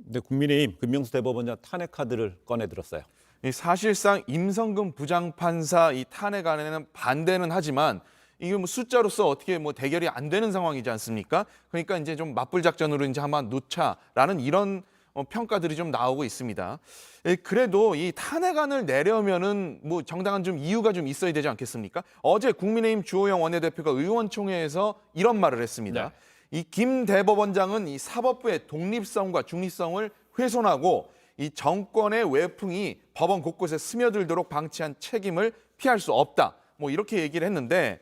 네, 국민의힘 김명수 대법원장 탄핵 카드를 꺼내 들었어요. 사실상 임성근 부장판사 이 탄핵안에는 반대는 하지만 이게 뭐 숫자로서 어떻게 뭐 대결이 안 되는 상황이지 않습니까? 그러니까 이제 좀 맞불 작전으로 이제 한번 놓자라는 이런 평가들이 좀 나오고 있습니다. 그래도 이 탄핵안을 내려면은 뭐 정당한 좀 이유가 좀 있어야 되지 않겠습니까? 어제 국민의힘 주호영 원내대표가 의원총회에서 이런 말을 했습니다. 이 김 대법원장은 이 사법부의 독립성과 중립성을 훼손하고 이 정권의 외풍이 법원 곳곳에 스며들도록 방치한 책임을 피할 수 없다. 뭐 이렇게 얘기를 했는데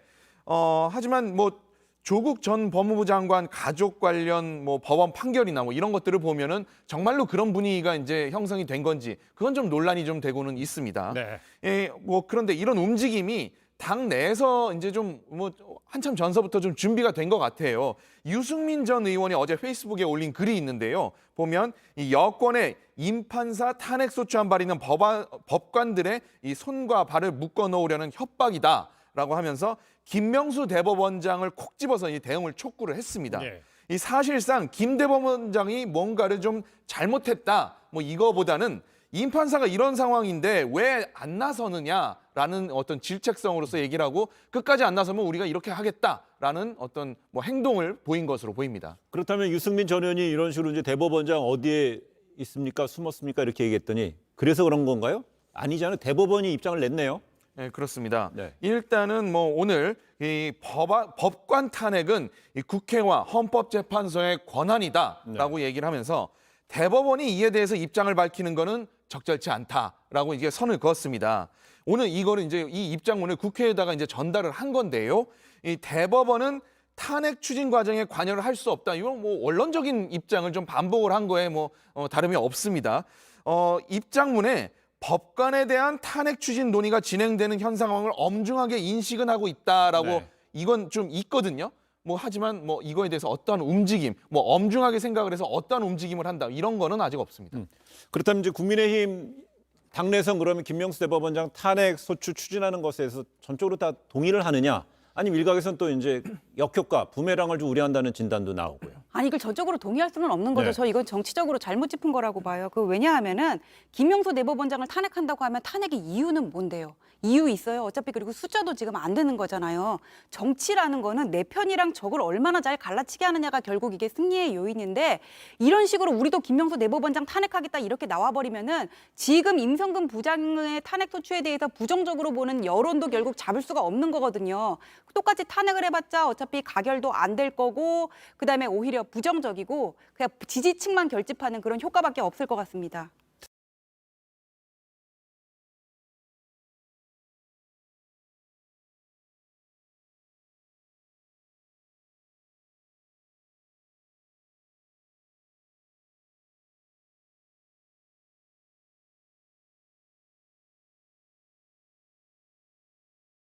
하지만 뭐 조국 전 법무부 장관 가족 관련 뭐 법원 판결이나 뭐 이런 것들을 보면은 정말로 그런 분위기가 이제 형성이 된 건지 그건 좀 논란이 좀 되고는 있습니다. 네. 뭐 그런데 이런 움직임이 당 내에서 이제 좀 뭐 한참 전서부터 좀 준비가 된 것 같아요. 유승민 전 의원이 어제 페이스북에 올린 글이 있는데요. 보면 이 여권의 임판사 탄핵 소추안 발의는 법관들의 이 손과 발을 묶어 놓으려는 협박이다라고 하면서 김명수 대법원장을 콕 집어서 이 대응을 촉구를 했습니다. 네. 이 사실상 김 대법원장이 뭔가를 좀 잘못했다. 뭐 이거보다는 임 판사가 이런 상황인데 왜 안 나서느냐라는 어떤 질책성으로서 얘기를 하고 끝까지 안 나서면 우리가 이렇게 하겠다라는 어떤 뭐 행동을 보인 것으로 보입니다. 그렇다면 유승민 전 의원이 이런 식으로 이제 대법원장 어디에 있습니까? 숨었습니까? 이렇게 얘기했더니 그래서 그런 건가요? 아니잖아요. 대법원이 입장을 냈네요. 네, 그렇습니다. 네. 일단은 뭐 오늘 이 법관 탄핵은 이 국회와 헌법재판소의 권한이다라고 얘기를 하면서 대법원이 이에 대해서 입장을 밝히는 거는 적절치 않다라고 이제 선을 그었습니다. 오늘 이거를 이제 이 입장문을 국회에다가 이제 전달을 한 건데요. 이 대법원은 탄핵 추진 과정에 관여를 할 수 없다. 이건 뭐 원론적인 입장을 좀 반복을 한 거에 뭐 다름이 없습니다. 입장문에 법관에 대한 탄핵 추진 논의가 진행되는 현 상황을 엄중하게 인식은 하고 있다라고 네. 이건 좀 있거든요. 뭐 하지만 뭐 이거에 대해서 어떠한 움직임, 뭐 엄중하게 생각을 해서 어떠한 움직임을 한다 이런 거는 아직 없습니다. 그렇다면 이제 국민의힘 당내에선 그러면 김명수 대법원장 탄핵 소추 추진하는 것에 대해서 전적으로 다 동의를 하느냐? 아니면 일각에서는 또 이제 역효과, 부메랑을 좀 우려한다는 진단도 나오고요. 아니 이걸 전적으로 동의할 수는 없는 거죠. 네. 저 이건 정치적으로 잘못 짚은 거라고 봐요. 왜냐하면은 김명수 대법원장을 탄핵한다고 하면 탄핵의 이유는 뭔데요? 이유 있어요. 어차피 그리고 숫자도 지금 안 되는 거잖아요. 정치라는 거는 내 편이랑 적을 얼마나 잘 갈라치게 하느냐가 결국 이게 승리의 요인인데 이런 식으로 우리도 김명수 대법원장 탄핵하겠다 이렇게 나와버리면은 지금 임성근 부장의 탄핵 소추에 대해서 부정적으로 보는 여론도 결국 잡을 수가 없는 거거든요. 똑같이 탄핵을 해봤자 어차피 가결도 안 될 거고 그다음에 오히려 부정적이고 그냥 지지층만 결집하는 그런 효과밖에 없을 것 같습니다.